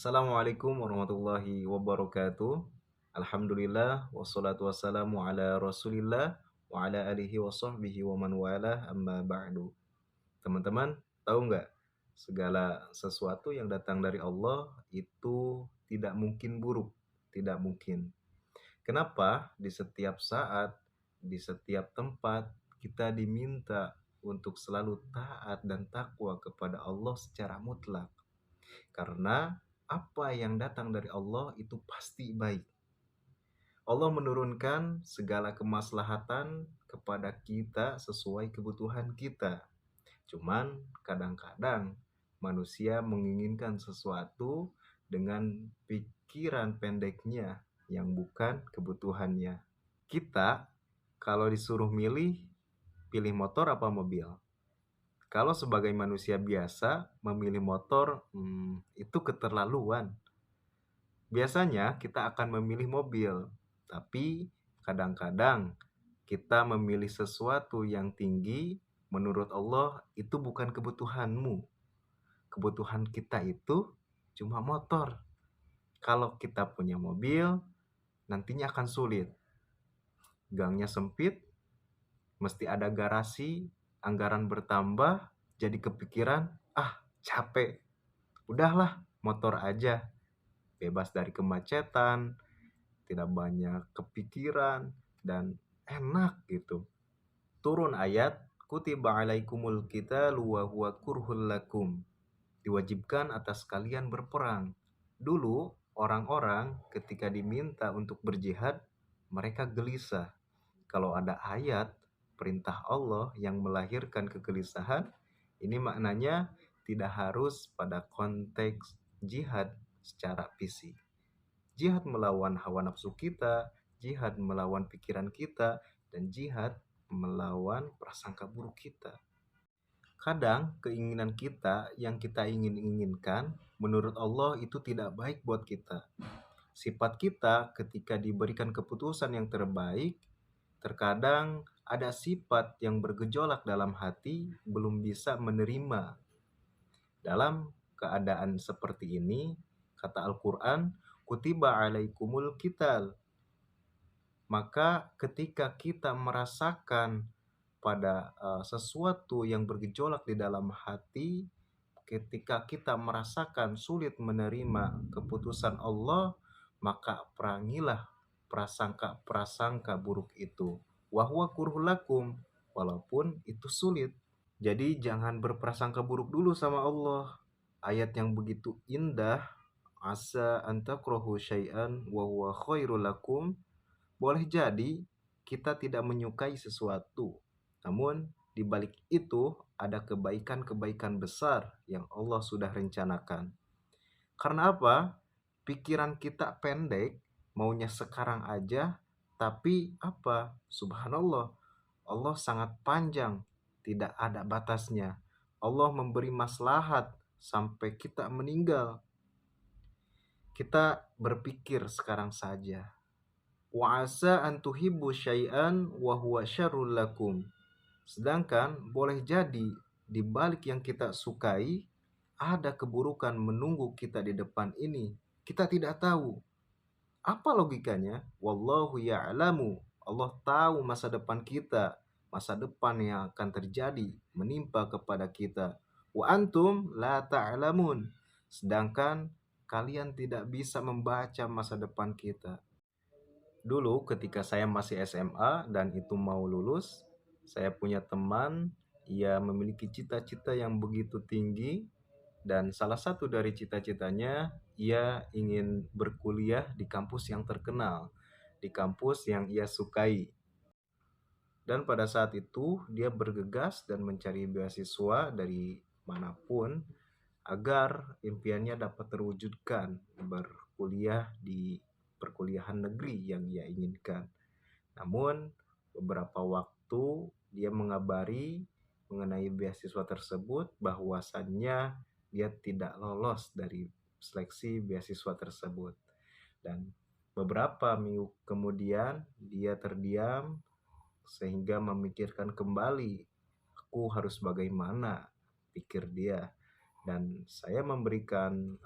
Assalamualaikum warahmatullahi wabarakatuh. Alhamdulillah wassalatu wassalamu ala Rasulillah wa ala alihi wa sahbihi wa man walah amma ba'du. Teman-teman, tahu nggak? Segala sesuatu yang datang dari Allah itu tidak mungkin buruk, tidak mungkin. Kenapa di setiap saat, di setiap tempat kita diminta untuk selalu taat dan takwa kepada Allah secara mutlak? Karena apa yang datang dari Allah itu pasti baik. Allah menurunkan segala kemaslahatan kepada kita sesuai kebutuhan kita. Cuman kadang-kadang manusia menginginkan sesuatu dengan pikiran pendeknya yang bukan kebutuhannya. Kita kalau disuruh milih, pilih motor apa mobil? Kalau sebagai manusia biasa memilih motor, itu keterlaluan. Biasanya kita akan memilih mobil, tapi kadang-kadang kita memilih sesuatu yang tinggi, menurut Allah itu bukan kebutuhanmu. Kebutuhan kita itu cuma motor. Kalau kita punya mobil, nantinya akan sulit. Gangnya sempit, mesti ada garasi, anggaran bertambah, jadi kepikiran, capek. Udahlah, motor aja. Bebas dari kemacetan, tidak banyak kepikiran, dan enak gitu. Turun ayat, kutiba alaikumul qitalu wa huwa kurhul lakum. Diwajibkan atas kalian berperang. Dulu, orang-orang ketika diminta untuk berjihad, mereka gelisah. Kalau ada ayat perintah Allah yang melahirkan kegelisahan, ini maknanya tidak harus pada konteks jihad secara fisik. Jihad melawan hawa nafsu kita, jihad melawan pikiran kita, dan jihad melawan prasangka buruk kita. Kadang keinginan kita yang kita inginkan menurut Allah itu tidak baik buat kita. Sifat kita ketika diberikan keputusan yang terbaik, terkadang ada sifat yang bergejolak dalam hati belum bisa menerima. Dalam keadaan seperti ini, kata Al-Quran, kutiba alaikumul qital. Maka ketika kita merasakan pada sesuatu yang bergejolak di dalam hati, ketika kita merasakan sulit menerima keputusan Allah, maka perangilah prasangka-prasangka buruk itu. Wahwa kurhulakum, walaupun itu sulit. Jadi jangan berprasangka buruk dulu sama Allah. Ayat yang begitu indah, asa antakrohu syai'an wa huwa khairul lakum. Boleh jadi kita tidak menyukai sesuatu, namun di balik itu ada kebaikan-kebaikan besar yang Allah sudah rencanakan. Karena apa? Pikiran kita pendek, maunya sekarang aja, tapi apa? Subhanallah, Allah sangat panjang, tidak ada batasnya. Allah memberi maslahat sampai kita meninggal. Kita berpikir sekarang saja. Wa asa an tuhibbu syai'an wa huwa syarrul lakum. Sedangkan boleh jadi di balik yang kita sukai ada keburukan menunggu kita di depan ini. Kita tidak tahu. Apa logikanya? Wallahu ya'lamu. Allah tahu masa depan kita, masa depan yang akan terjadi menimpa kepada kita. Wa antum la ta'lamun. Sedangkan kalian tidak bisa membaca masa depan kita. Dulu ketika saya masih SMA dan itu mau lulus, saya punya teman, ia memiliki cita-cita yang begitu tinggi dan salah satu dari cita-citanya ia ingin berkuliah di kampus yang terkenal, di kampus yang ia sukai. Dan pada saat itu dia bergegas dan mencari beasiswa dari manapun agar impiannya dapat terwujudkan berkuliah di perkuliahan negeri yang ia inginkan. Namun beberapa waktu dia mengabari mengenai beasiswa tersebut bahwasannya dia tidak lolos dari seleksi beasiswa tersebut. Dan beberapa minggu kemudian dia terdiam sehingga memikirkan kembali, aku harus bagaimana, pikir dia. Dan saya memberikan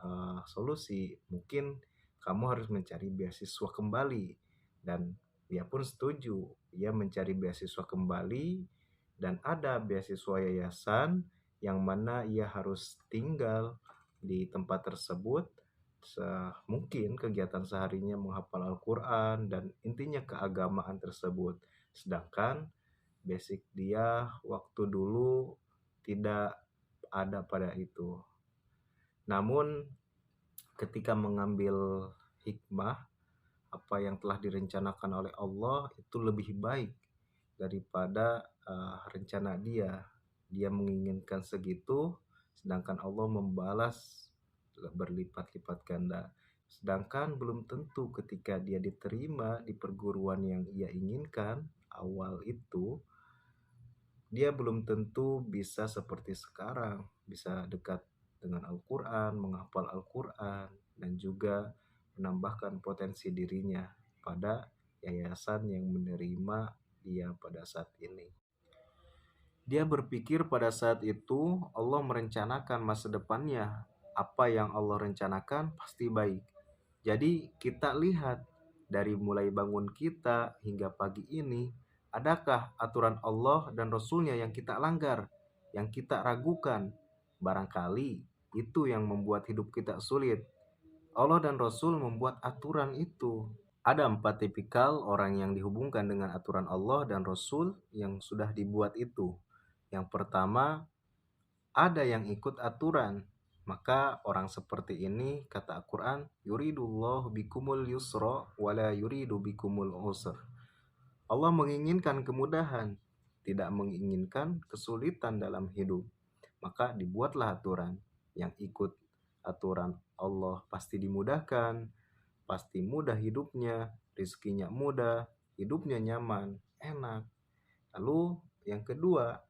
solusi, mungkin kamu harus mencari beasiswa kembali. Dan dia pun setuju, dia mencari beasiswa kembali, dan ada beasiswa yayasan yang mana ia harus tinggal di tempat tersebut. Mungkin kegiatan seharinya menghafal Al-Quran dan intinya keagamaan tersebut. Sedangkan basic dia waktu dulu tidak ada pada itu. Namun ketika mengambil hikmah, apa yang telah direncanakan oleh Allah itu lebih baik daripada rencana dia. Dia menginginkan segitu, sedangkan Allah membalas berlipat-lipat ganda. Sedangkan belum tentu ketika dia diterima di perguruan yang ia inginkan awal itu, dia belum tentu bisa seperti sekarang, bisa dekat dengan Al-Quran, menghafal Al-Quran, dan juga menambahkan potensi dirinya pada yayasan yang menerima dia pada saat ini. Dia berpikir pada saat itu Allah merencanakan masa depannya. Apa yang Allah rencanakan pasti baik. Jadi kita lihat dari mulai bangun kita hingga pagi ini, adakah aturan Allah dan Rasulnya yang kita langgar, yang kita ragukan? Barangkali itu yang membuat hidup kita sulit. Allah dan Rasul membuat aturan itu. Ada 4 tipikal orang yang dihubungkan dengan aturan Allah dan Rasul yang sudah dibuat itu. Yang pertama, ada yang ikut aturan. Maka orang seperti ini, kata Al-Quran, yuridullahu bikumul yusra wala yuridu bikumul usr. Allah menginginkan kemudahan, tidak menginginkan kesulitan dalam hidup. Maka dibuatlah aturan. Yang ikut aturan Allah pasti dimudahkan, pasti mudah hidupnya, rezekinya mudah, hidupnya nyaman, enak. Lalu yang kedua,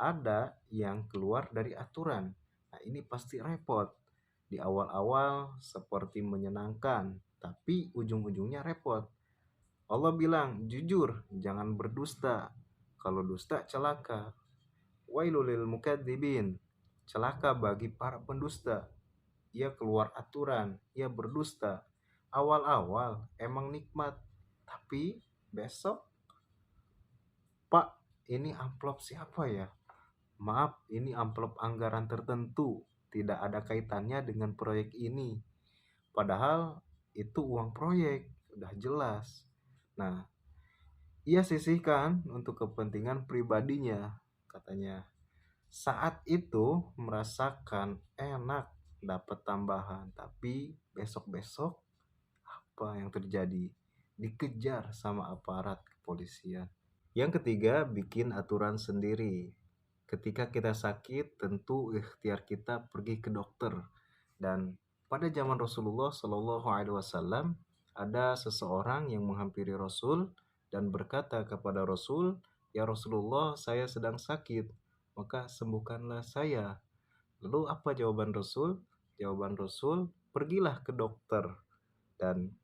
ada yang keluar dari aturan. Nah, ini pasti repot. Di awal-awal seperti menyenangkan, tapi ujung-ujungnya repot. Allah bilang, jujur, jangan berdusta. Kalau dusta, celaka. Wailul lil mukadzibin. Celaka bagi para pendusta. Ia keluar aturan, ia berdusta. Awal-awal emang nikmat, tapi besok, Pak, ini amplop siapa ya? Maaf, ini amplop anggaran tertentu, tidak ada kaitannya dengan proyek ini. Padahal itu uang proyek, udah jelas. Nah, ia sisihkan untuk kepentingan pribadinya, katanya. Saat itu merasakan enak dapat tambahan, tapi besok-besok apa yang terjadi? Dikejar sama aparat kepolisian. Yang ketiga, bikin aturan sendiri. Ketika kita sakit, tentu ikhtiar kita pergi ke dokter. Dan pada zaman Rasulullah Shallallahu Alaihi Wasallam ada seseorang yang menghampiri Rasul dan berkata kepada Rasul, "Ya Rasulullah, saya sedang sakit, maka sembuhkanlah saya." Lalu apa jawaban Rasul? Jawaban Rasul, "Pergilah ke dokter." Dan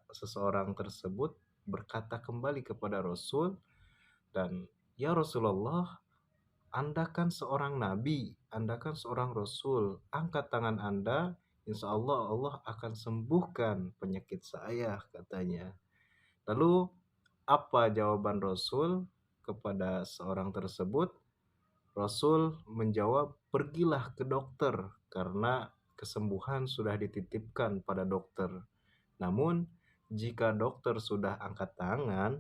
seseorang tersebut berkata kembali kepada Rasul, dan "Ya Rasulullah, Anda kan seorang nabi, Anda kan seorang rasul. Angkat tangan Anda, insya Allah Allah akan sembuhkan penyakit saya," katanya. Lalu apa jawaban Rasul kepada seorang tersebut? Rasul menjawab, "Pergilah ke dokter karena kesembuhan sudah dititipkan pada dokter." Namun, jika dokter sudah angkat tangan,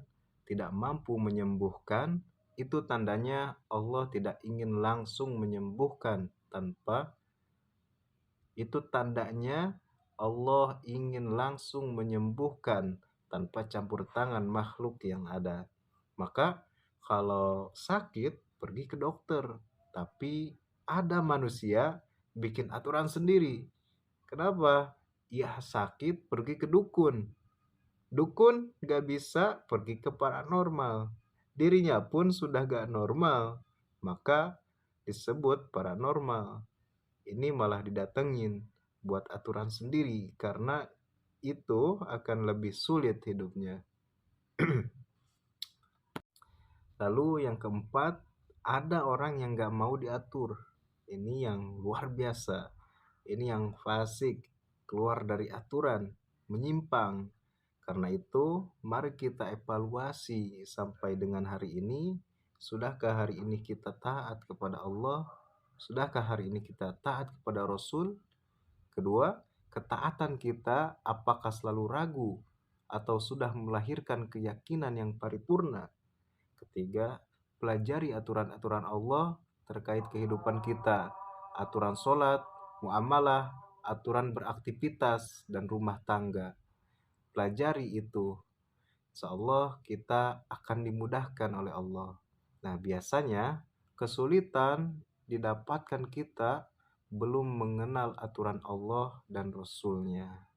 tidak mampu menyembuhkan, itu tandanya Allah tidak ingin langsung menyembuhkan Allah ingin langsung menyembuhkan tanpa campur tangan makhluk yang ada. Maka kalau sakit pergi ke dokter, tapi ada manusia bikin aturan sendiri. Kenapa? Ya sakit pergi ke dukun. Dukun gak bisa pergi ke paranormal. Dirinya pun sudah gak normal, maka disebut paranormal. Ini malah didatengin buat aturan sendiri karena itu akan lebih sulit hidupnya. Lalu yang keempat, ada orang yang gak mau diatur. ini yang luar biasa, ini yang fasik, keluar dari aturan, menyimpang. Karena itu, mari kita evaluasi sampai dengan hari ini. Sudahkah hari ini kita taat kepada Allah? Sudahkah hari ini kita taat kepada Rasul? Kedua, ketaatan kita apakah selalu ragu atau sudah melahirkan keyakinan yang paripurna? Ketiga, pelajari aturan-aturan Allah terkait kehidupan kita, aturan sholat, muamalah, aturan beraktivitas, dan rumah tangga. Pelajari itu, insya Allah kita akan dimudahkan oleh Allah. Nah, biasanya kesulitan didapatkan kita belum mengenal aturan Allah dan Rasul-Nya.